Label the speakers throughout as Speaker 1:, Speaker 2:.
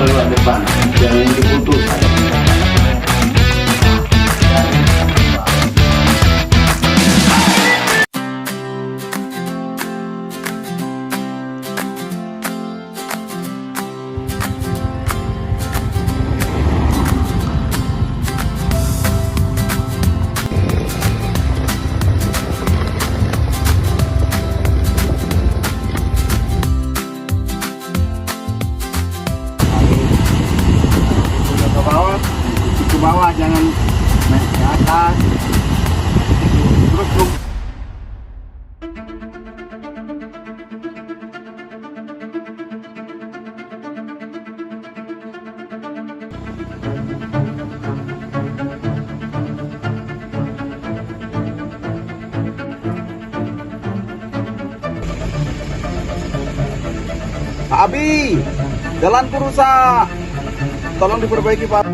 Speaker 1: lewat depan, jangan diputus. Ke bawah, jangan naik ke atas. Terus dong. Pak Abi, jalanku rusak. Tolong diperbaiki, Pak.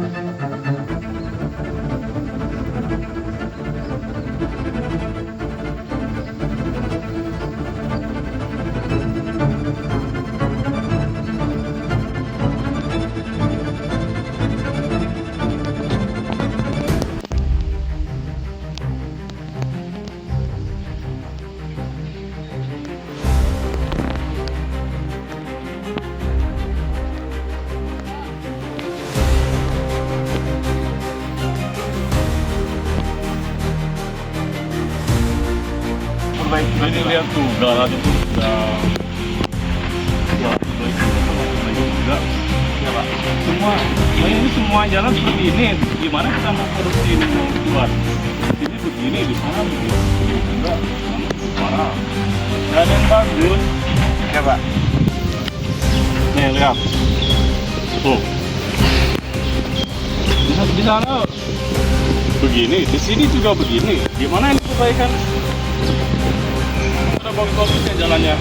Speaker 2: Ini lihat tuh jalan itu udah juga ya Pak. Ini semua jalan seperti ini. Gimana kita mau produksi ini buat ini begini di sana begini enggak parah. Gak ada yang bagus ya Pak. Nih lihat tuh di sana begini, di sini juga begini. Gimana ini perbaikan? Ada bagus-bagusnya jalannya.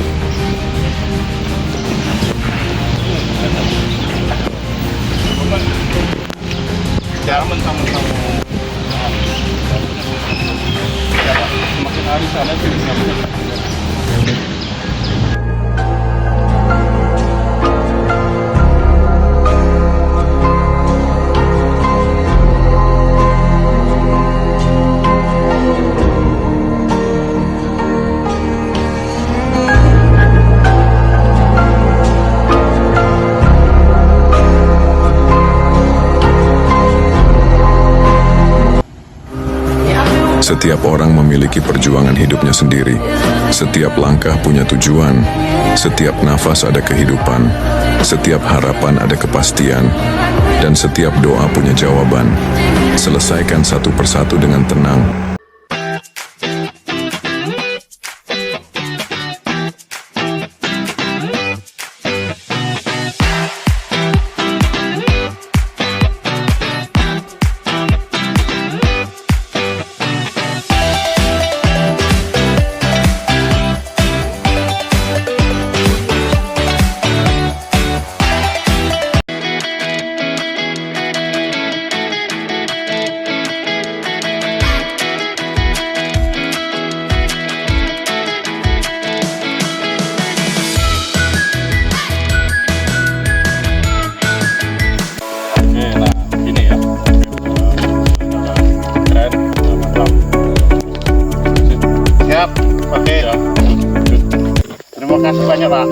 Speaker 2: Jangan mentang-mentang semakin hari sana semakin
Speaker 3: Setiap orang memiliki perjuangan hidupnya sendiri. Setiap langkah punya tujuan. Setiap nafas ada kehidupan. Setiap harapan ada kepastian. Dan setiap doa punya jawaban. Selesaikan satu persatu dengan tenang.
Speaker 2: Oke ya. Terima kasih banyak Pak.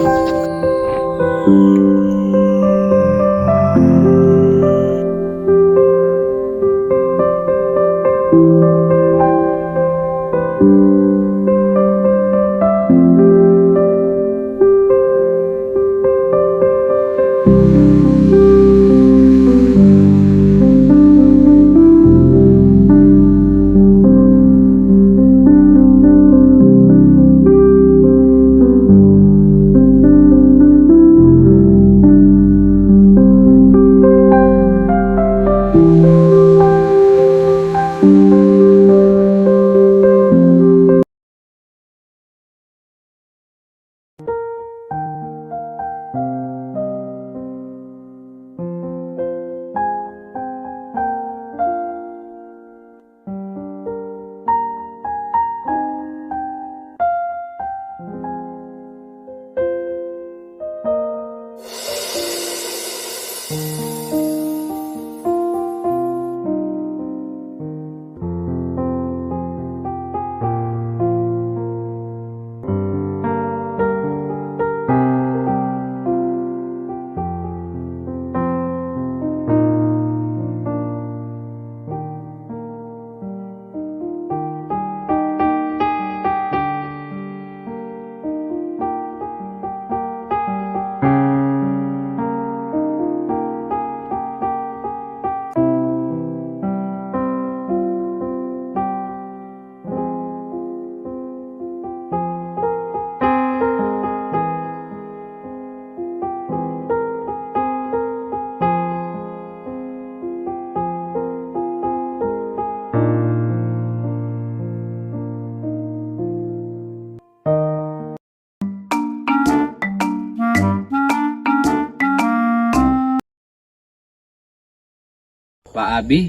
Speaker 4: Pak Abi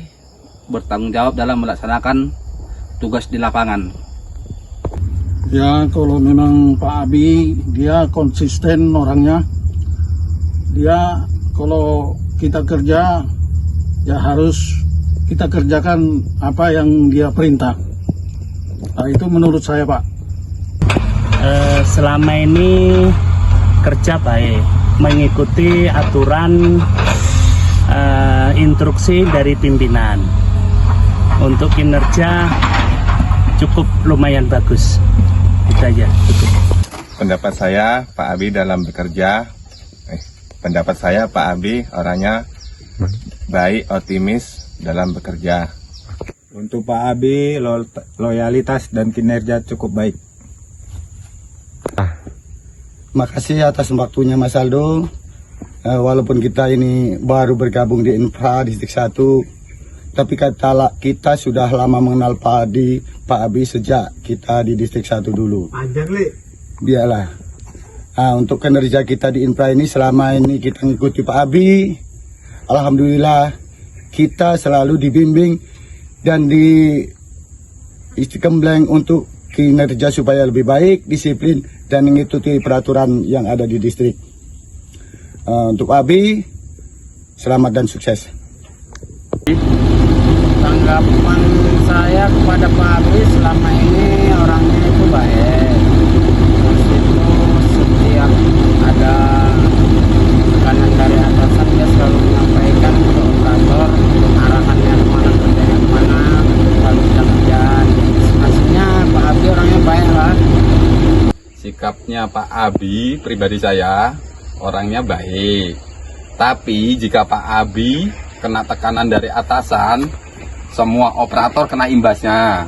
Speaker 4: bertanggung jawab dalam melaksanakan tugas di lapangan.
Speaker 5: Ya, kalau memang Pak Abi dia konsisten orangnya. Dia kalau kita kerja ya harus kita kerjakan apa yang dia perintah. Nah, itu menurut saya, Pak.
Speaker 6: Selama ini kerja baik, mengikuti aturan instruksi dari pimpinan. Untuk kinerja cukup lumayan bagus. Itu aja.
Speaker 7: Pendapat saya Pak Abi dalam bekerja, pendapat saya Pak Abi orangnya baik, optimis dalam bekerja.
Speaker 8: Untuk Pak Abi loyalitas dan kinerja cukup baik.
Speaker 9: Makasih atas waktunya Mas Aldo. Walaupun kita ini baru bergabung di Infra Distrik 1, tapi kita sudah lama mengenal Pak Abi sejak kita di Distrik 1 dulu. Biarlah. Untuk kinerja kita di Infra ini selama ini kita mengikuti Pak Abi, alhamdulillah kita selalu dibimbing dan diistiqomah untuk kinerja supaya lebih baik, disiplin, dan mengikuti peraturan yang ada di distrik. Untuk Abi, selamat dan sukses.
Speaker 4: Tanggapan saya kepada Pak Abi selama ini orangnya itu baik. Terus itu setiap ada tekanan dari atasan dia selalu menyampaikan ke operator arahannya kemana, kerjanya kemana, lalu kita kerjaan. Maksudnya Pak Abi orangnya baik lah.
Speaker 10: Sikapnya Pak Abi, pribadi saya, orangnya baik. Tapi jika Pak Abi kena tekanan dari atasan, semua operator kena imbasnya.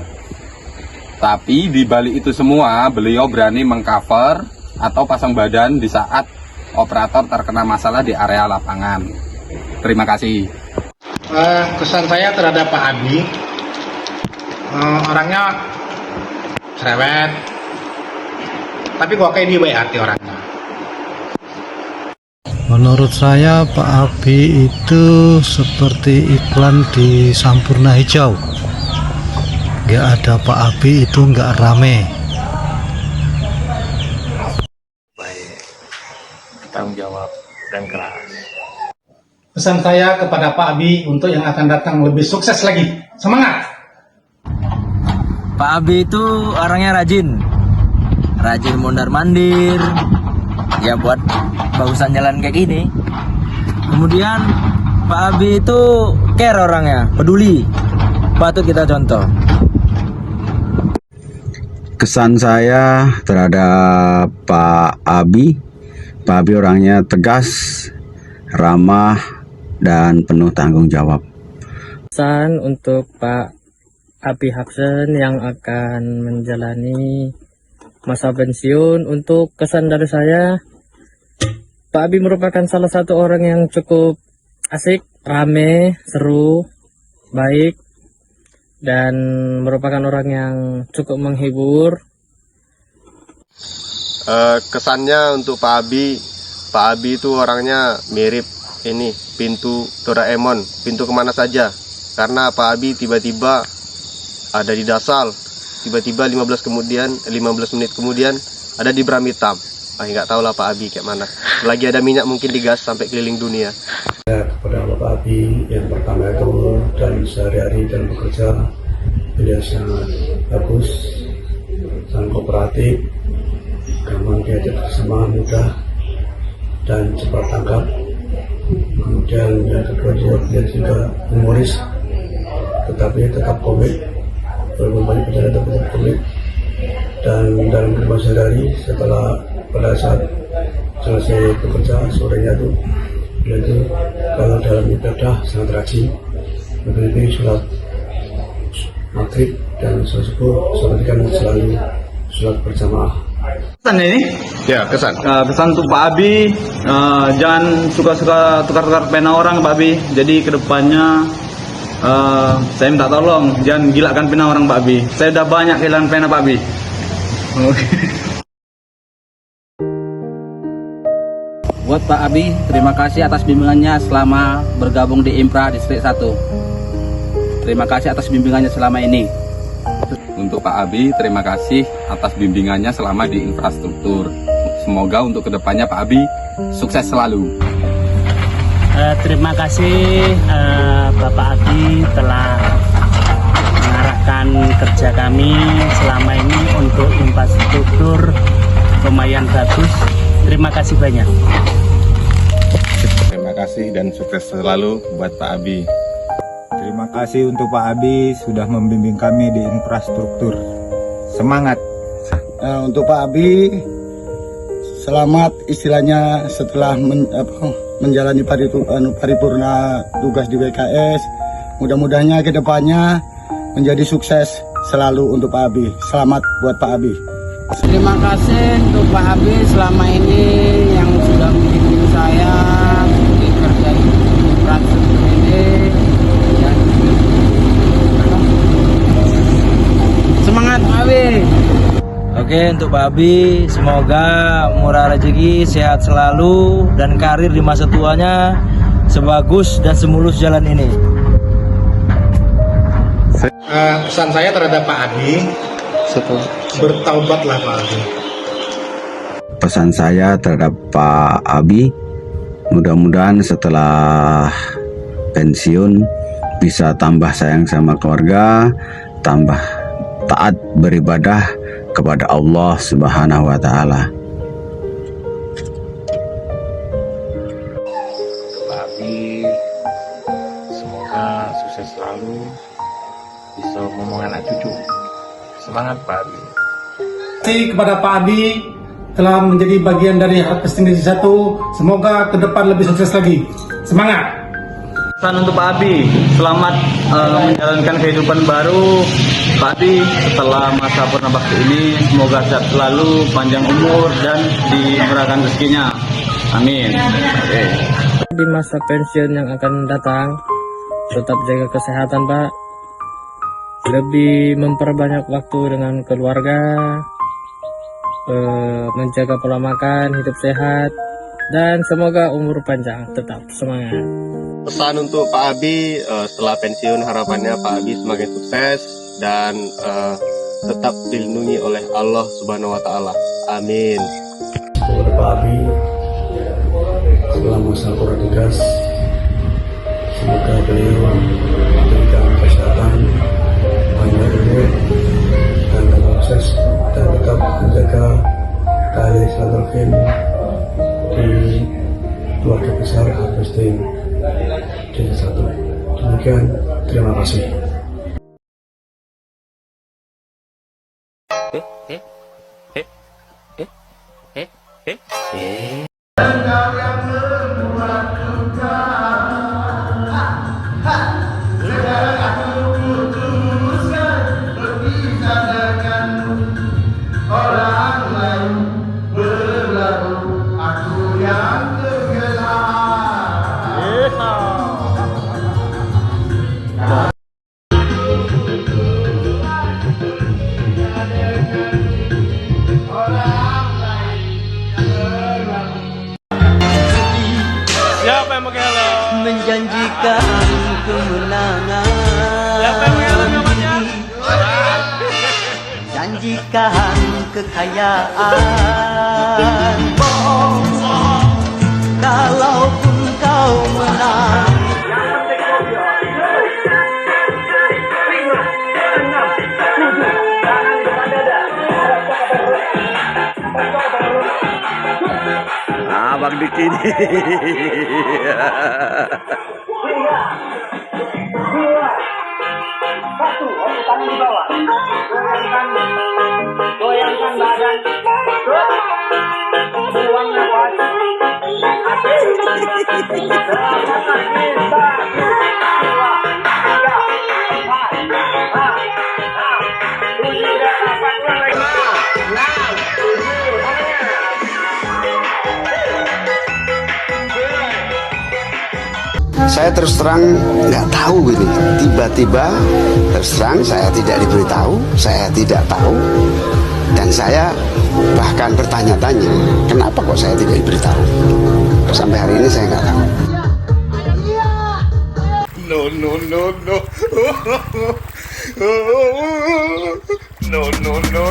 Speaker 10: Tapi di balik itu semua, beliau berani mengcover atau pasang badan di saat operator terkena masalah di area lapangan. Terima kasih.
Speaker 11: Kesan saya terhadap Pak Abi, orangnya cerewet, tapi kok kayak dia baik hati orangnya.
Speaker 12: Menurut saya Pak Abi itu seperti iklan di Sampurna Hijau. Nggak ada Pak Abi itu nggak rame.
Speaker 6: Baik, tanggung jawab dan keras.
Speaker 11: Pesan saya kepada Pak Abi untuk yang akan datang lebih sukses lagi. Semangat!
Speaker 13: Pak Abi itu orangnya rajin mondar-mandir, ya buat bagusan jalan kayak gini. Kemudian Pak Abi itu care orangnya, peduli, patut kita contoh.
Speaker 1: Kesan saya terhadap Pak Abi orangnya tegas, ramah, dan penuh tanggung jawab.
Speaker 6: Pesan untuk Pak Abi Hapsen yang akan menjalani masa pensiun, untuk kesan dari saya, Pak Abi merupakan salah satu orang yang cukup asik, rame, seru, baik, dan merupakan orang yang cukup menghibur.
Speaker 7: Kesannya untuk Pak Abi itu orangnya mirip ini pintu Doraemon, pintu kemana saja. Karena Pak Abi tiba-tiba ada di Dasal, tiba-tiba 15 menit kemudian ada di Bram Hitam. Nggak tahu lah Pak Abi kayak mana. Lagi ada minyak mungkin digas sampai keliling dunia.
Speaker 9: Kepada Bapak Abi, yang pertama itu dalam sehari-hari dan bekerja, beliau sangat bagus, sangat kooperatif, gampang diajak bersama, mudah dan cepat tanggap. Kemudian yang kedua dia juga humoris, tetapi tetap komit, walaupun banyak bicara tetap komit. Dan dalam kehidupan sehari-hari, setelah pada saat selesai bekerja sorenya itu, dia itu kalau dalam ibadah sangat rajin, lebih sholat maghrib dan sholat subuh, sholat kan selalu sholat berjamaah.
Speaker 1: Kesan ini?
Speaker 7: Ya, kesan.
Speaker 1: Kesan untuk Pak Abi, jangan suka-suka tukar-tukar pena orang Pak Abi. Jadi kedepannya saya minta tolong, jangan gilakan pena orang Pak Abi. Saya udah banyak kehilangan pena Pak Abi.
Speaker 4: Buat Pak Abi, terima kasih atas bimbingannya selama bergabung di Impra Distrik 1. Terima kasih atas bimbingannya selama ini.
Speaker 10: Untuk Pak Abi, terima kasih atas bimbingannya selama di infrastruktur. Semoga untuk kedepannya Pak Abi sukses selalu.
Speaker 14: Terima kasih Bapak Abi telah mengarahkan kerja kami selama ini untuk infrastruktur lumayan bagus. Terima kasih banyak.
Speaker 8: Terima kasih dan sukses selalu buat Pak Abi. Terima kasih untuk Pak Abi sudah membimbing kami di infrastruktur. Semangat.
Speaker 5: Untuk Pak Abi, selamat istilahnya setelah menjalani paripurna tugas di BKS. Mudah-mudahannya ke depannya menjadi sukses selalu untuk Pak Abi. Selamat buat Pak Abi.
Speaker 4: Terima kasih untuk Pak Abi selama ini yang sudah membimbing saya di kerja infrastruktur ini. Semangat Pak Abi.
Speaker 13: Oke, untuk Pak Abi, semoga murah rezeki, sehat selalu, dan karir di masa tuanya sebagus dan semulus jalan ini.
Speaker 11: Pesan saya terhadap Pak Abi, bertaubatlah Pak Abi.
Speaker 4: Pesan saya terhadap Pak Abi, mudah-mudahan setelah pensiun bisa tambah sayang sama keluarga, tambah taat beribadah kepada Allah Subhanahu wa Ta'ala.
Speaker 2: Pak Abi, semoga sukses selalu, bisa ngomong anak cucu. Semangat Pak Abi.
Speaker 11: Terima kasih kepada Pak Abi telah menjadi bagian dari Harvesting Distrik 1. Semoga ke depan lebih sukses lagi. Semangat.
Speaker 1: Pesan untuk Pak Abi, selamat menjalankan kehidupan baru. Pak Abi, setelah masa purna bakti ini, semoga sehat selalu, panjang umur, dan dimurahkan rezekinya. Amin.
Speaker 6: Di masa pensiun yang akan datang, tetap jaga kesehatan Pak. Lebih memperbanyak waktu dengan keluarga, menjaga pola makan, hidup sehat, dan semoga umur panjang. Tetap semangat.
Speaker 7: Pesan untuk Pak Abi, setelah pensiun harapannya Pak Abi semakin sukses dan tetap dilindungi oleh Allah Subhanahu wa Ta'ala. Amin.
Speaker 9: Kepada Pak Abi, selama masa tugas, semoga beliau diberikan kesehatan, panjang umur, dan sukses, dan tetap menjaga tali silaturahim di keluarga besar Harvesting Distrik 1. Demikian, terima kasih.
Speaker 2: Siapa yang pakai helm?
Speaker 13: Menjanjikan kemenangan.
Speaker 2: Siapa yang pakai helm namanya?
Speaker 13: Janjikan kekayaan. Bohong kalaupun kau menang.
Speaker 4: Abang Diki ini.
Speaker 14: Tangan di bawah. Goyangkan badan. Buang nafas.
Speaker 15: Saya terus terang nggak tahu ini. Tiba-tiba terus terang saya tidak diberitahu, saya tidak tahu, dan saya bahkan bertanya-tanya, kenapa kok saya tidak diberitahu? Sampai hari ini saya nggak tahu.
Speaker 2: No, no, no, no. No, no, no.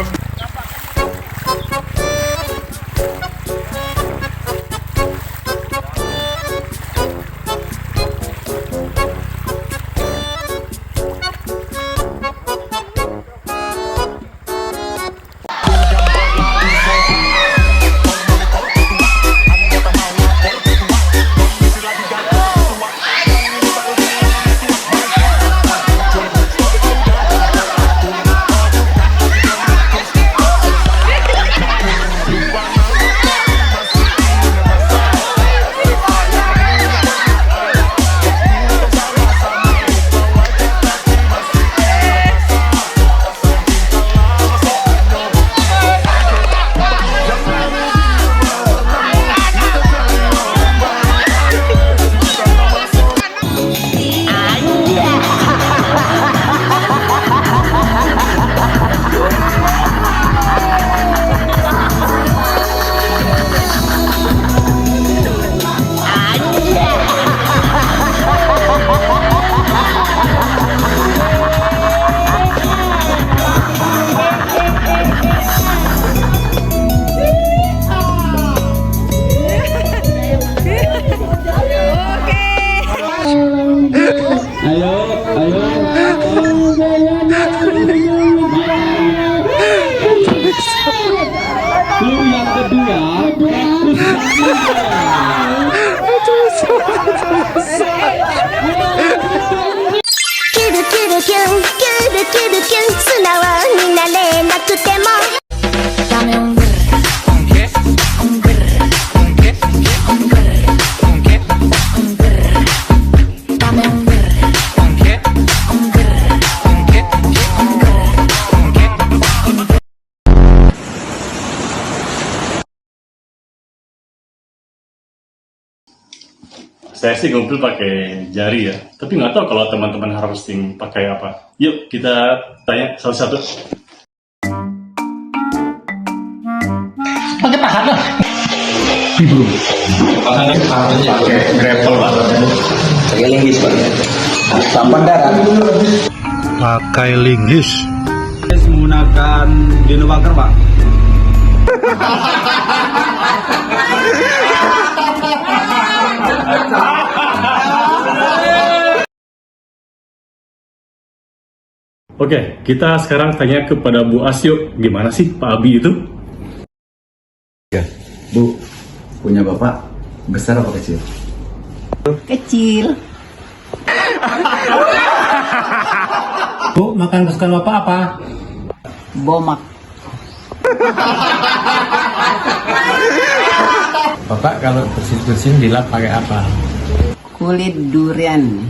Speaker 16: Saya sih ngumpul pakai jari ya, tapi nggak tahu kalau teman-teman harvesting pakai apa. Yuk kita tanya satu-satu.
Speaker 11: Pakai pahat lah.
Speaker 16: Pakai gravel Pak.
Speaker 13: Pakai linggis Pak. Sampan darat.
Speaker 12: Pakai linggis.
Speaker 1: Menggunakan dinobaker Pak.
Speaker 16: Oke, kita sekarang tanya kepada Bu Asyo, gimana sih Pak Abi itu?
Speaker 17: Ya, Bu, punya Bapak besar apa kecil?
Speaker 4: Kecil.
Speaker 11: Bu, makan kesukaan Bapak apa?
Speaker 4: Bomak.
Speaker 6: Bapak kalau bersin-bersin dilap pakai apa?
Speaker 4: Kulit durian.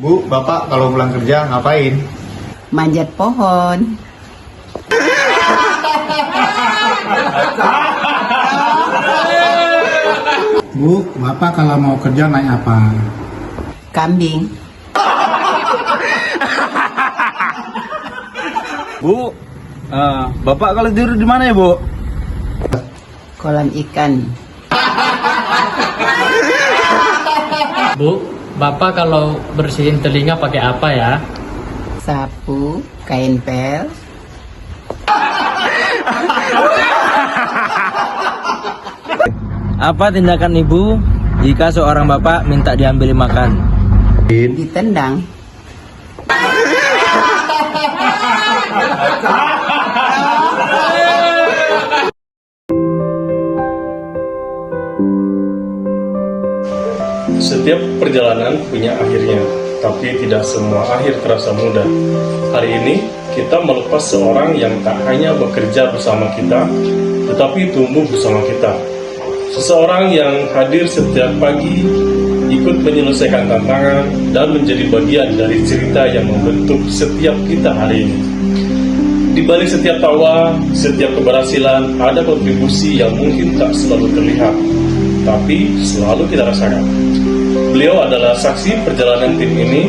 Speaker 8: Bu, Bapak kalau pulang kerja ngapain?
Speaker 4: Manjat pohon.
Speaker 11: Bu, Bapak kalau mau kerja naik apa?
Speaker 4: Kambing.
Speaker 1: Bu, Bapak kalau tidur di mana ya Bu?
Speaker 4: Kolam ikan.
Speaker 6: Bu, Bapak kalau bersihin telinga pakai apa ya?
Speaker 4: Sapu, kain pel.
Speaker 13: Apa tindakan ibu jika seorang bapak minta diambil makan?
Speaker 4: Ditendang.
Speaker 16: Setiap perjalanan punya akhirnya, tapi tidak semua akhir terasa mudah. Hari ini kita melepas seorang yang tak hanya bekerja bersama kita, tetapi tumbuh bersama kita. Seseorang yang hadir setiap pagi, ikut menyelesaikan tantangan, dan menjadi bagian dari cerita yang membentuk setiap kita hari ini. Di balik setiap tawa, setiap keberhasilan, ada kontribusi yang mungkin tak selalu terlihat, tapi selalu kita rasakan. Beliau adalah saksi perjalanan tim ini,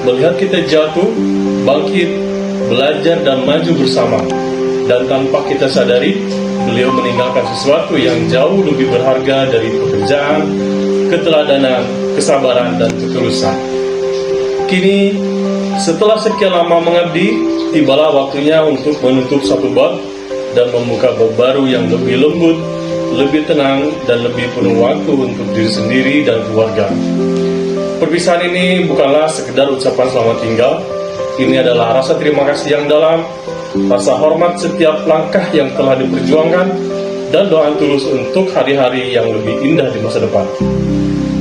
Speaker 16: melihat kita jatuh, bangkit, belajar dan maju bersama. Dan tanpa kita sadari, beliau meninggalkan sesuatu yang jauh lebih berharga dari pekerjaan, keteladanan, kesabaran, dan ketulusan. Kini, setelah sekian lama mengabdi, tibalah waktunya untuk menutup satu bab dan membuka bab baru yang lebih lembut, lebih tenang, dan lebih penuh waktu untuk diri sendiri dan keluarga. Perpisahan ini bukanlah sekedar ucapan selamat tinggal. Ini adalah rasa terima kasih yang dalam, rasa hormat setiap langkah yang telah diperjuangkan, dan doa tulus untuk hari-hari yang lebih indah di masa depan.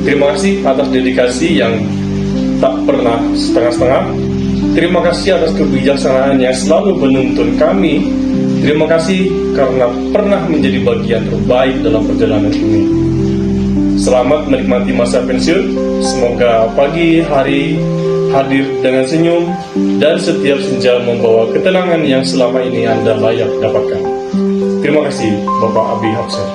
Speaker 16: Terima kasih atas dedikasi yang tak pernah setengah-setengah. Terima kasih atas kebijaksanaan yang selalu menuntun kami. Terima kasih karena pernah menjadi bagian terbaik dalam perjalanan ini. Selamat menikmati masa pensiun. Semoga pagi hari hadir dengan senyum dan setiap senja membawa ketenangan yang selama ini Anda layak dapatkan. Terima kasih, Bapak Abi Hapser.